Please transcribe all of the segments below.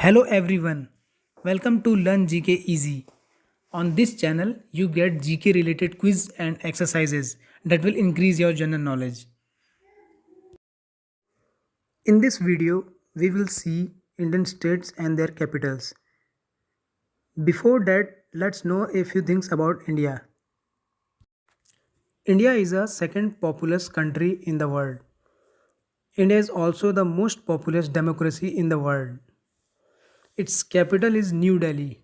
Hello everyone, welcome to Learn GK Easy. On this channel, you get GK related quiz and exercises that will increase your general knowledge. In this video, we will see Indian states and their capitals. Before that, let's know a few things about India. India is the second populous country in the world. India is also the most populous democracy in the world. Its capital is New Delhi.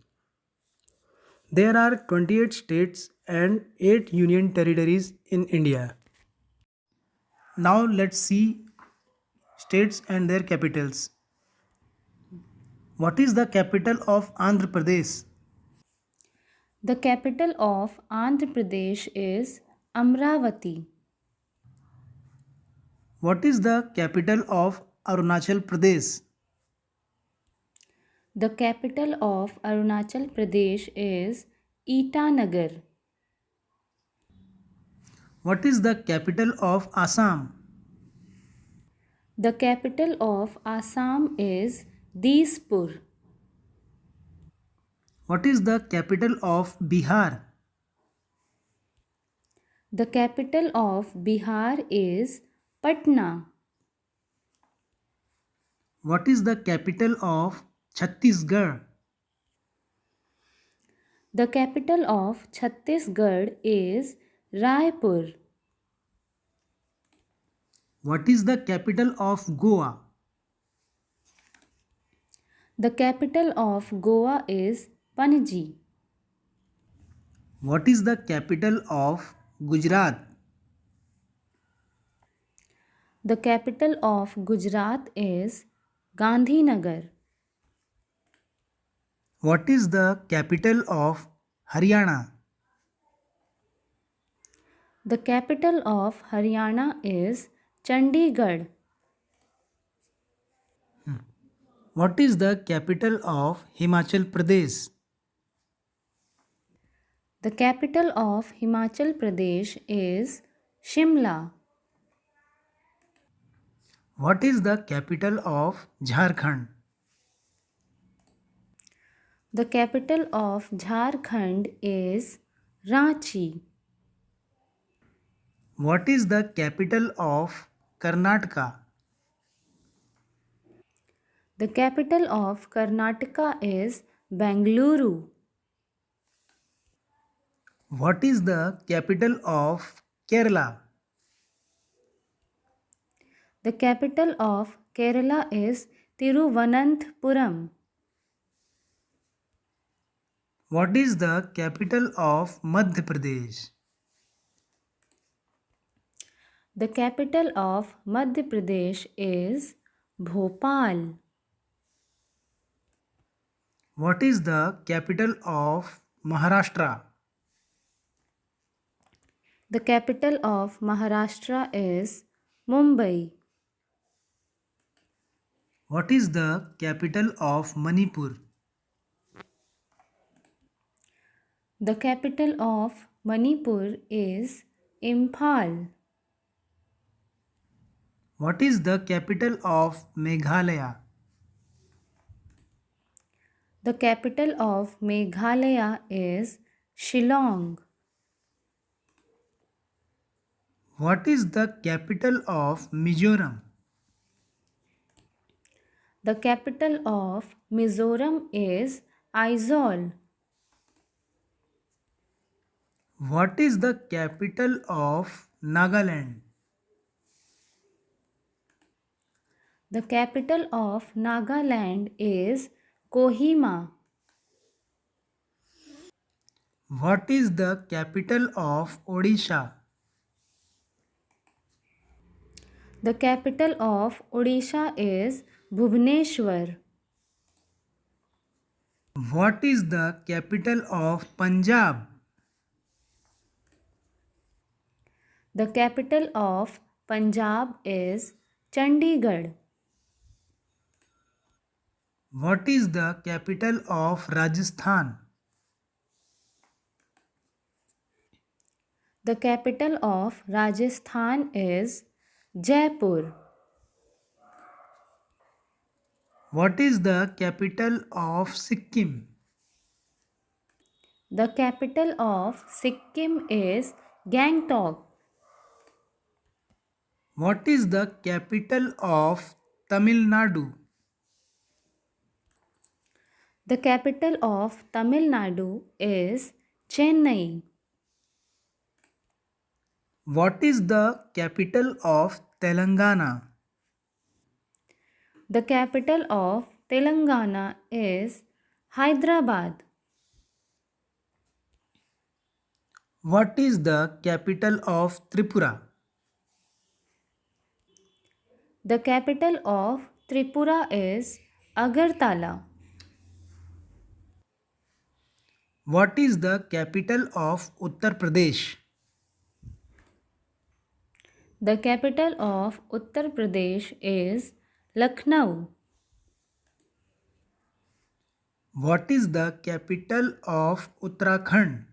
There are 28 states and 8 union territories in India. Now let's see states and their capitals. What is the capital of Andhra Pradesh? The capital of Andhra Pradesh is Amravati. What is the capital of Arunachal Pradesh? The capital of Arunachal Pradesh is Itanagar. What is the capital of Assam? The capital of Assam is Dispur. What is the capital of Bihar? The capital of Bihar is Patna. What is the capital of Chhattisgarh? The capital of Chhattisgarh is Raipur. What is the capital of Goa? The capital of Goa is Panaji. What is the capital of Gujarat? The capital of Gujarat is Gandhinagar. What is the capital of Haryana? The capital of Haryana is Chandigarh. What is the capital of Himachal Pradesh? The capital of Himachal Pradesh is Shimla. What is the capital of Jharkhand? The capital of Jharkhand is Ranchi. What is the capital of Karnataka? The capital of Karnataka is Bengaluru. What is the capital of Kerala? The capital of Kerala is Tiruvananthapuram. What is the capital of Madhya Pradesh? The capital of Madhya Pradesh is Bhopal. What is the capital of Maharashtra? The capital of Maharashtra is Mumbai. What is the capital of Manipur? The capital of Manipur is Imphal. What is the capital of Meghalaya? The capital of Meghalaya is Shillong. What is the capital of Mizoram? The capital of Mizoram is Aizawl. What is the capital of Nagaland? The capital of Nagaland is Kohima. What is the capital of Odisha? The capital of Odisha is Bhubaneswar. What is the capital of Punjab? The capital of Punjab is Chandigarh. What is the capital of Rajasthan? The capital of Rajasthan is Jaipur. What is the capital of Sikkim? The capital of Sikkim is Gangtok. What is the capital of Tamil Nadu? The capital of Tamil Nadu is Chennai. What is the capital of Telangana? The capital of Telangana is Hyderabad. What is the capital of Tripura? The capital of Tripura is Agartala. What is the capital of Uttar Pradesh? The capital of Uttar Pradesh is Lucknow. What is the capital of Uttarakhand?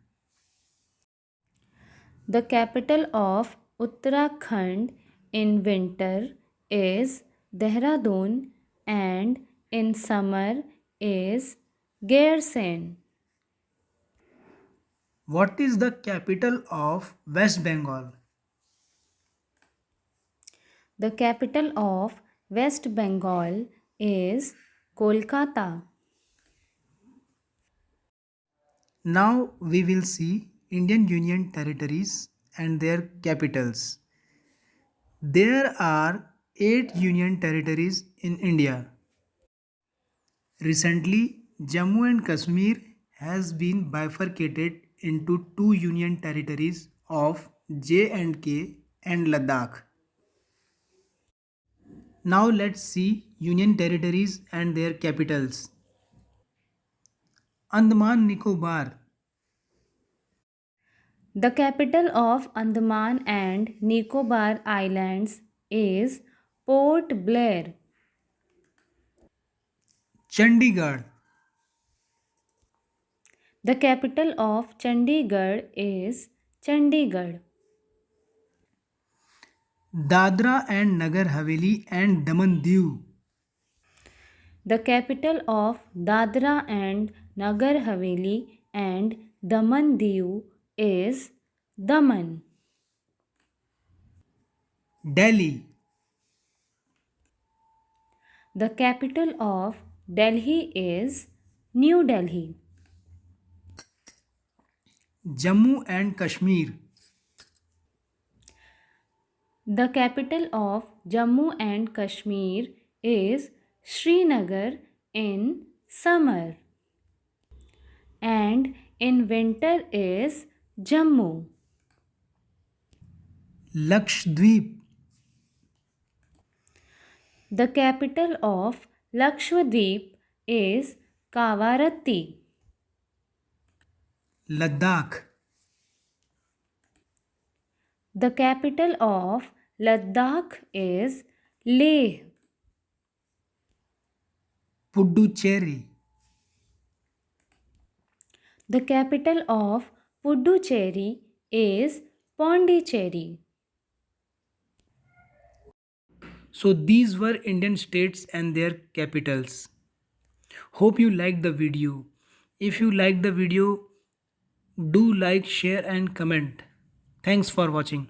The capital of Uttarakhand in winter is Dehradun and in summer is Gairsen. What is the capital of West Bengal? The capital of West Bengal is Kolkata. Now we will see Indian Union territories and their capitals. There are 8 union territories in India. Recently, Jammu and Kashmir has been bifurcated into two union territories of J&K and Ladakh. Now let's see union territories and their capitals. Andaman Nicobar. The capital of Andaman and Nicobar Islands is Port Blair. Chandigarh. The capital of Chandigarh is Chandigarh. Dadra and Nagar Haveli and Daman Diu. The capital of Dadra and Nagar Haveli and Daman Diu is Daman. Delhi. The capital of Delhi is New Delhi. Jammu and Kashmir. The capital of Jammu and Kashmir is Srinagar in summer and in winter is Jammu. Lakshadweep. The capital of Lakshadweep is Kavaratti. Ladakh. The capital of Ladakh is Leh. Puducherry. The capital of Puducherry is Pondicherry. So these were Indian states and their capitals. Hope you liked the video. If you liked the video, do like, share and comment. Thanks for watching.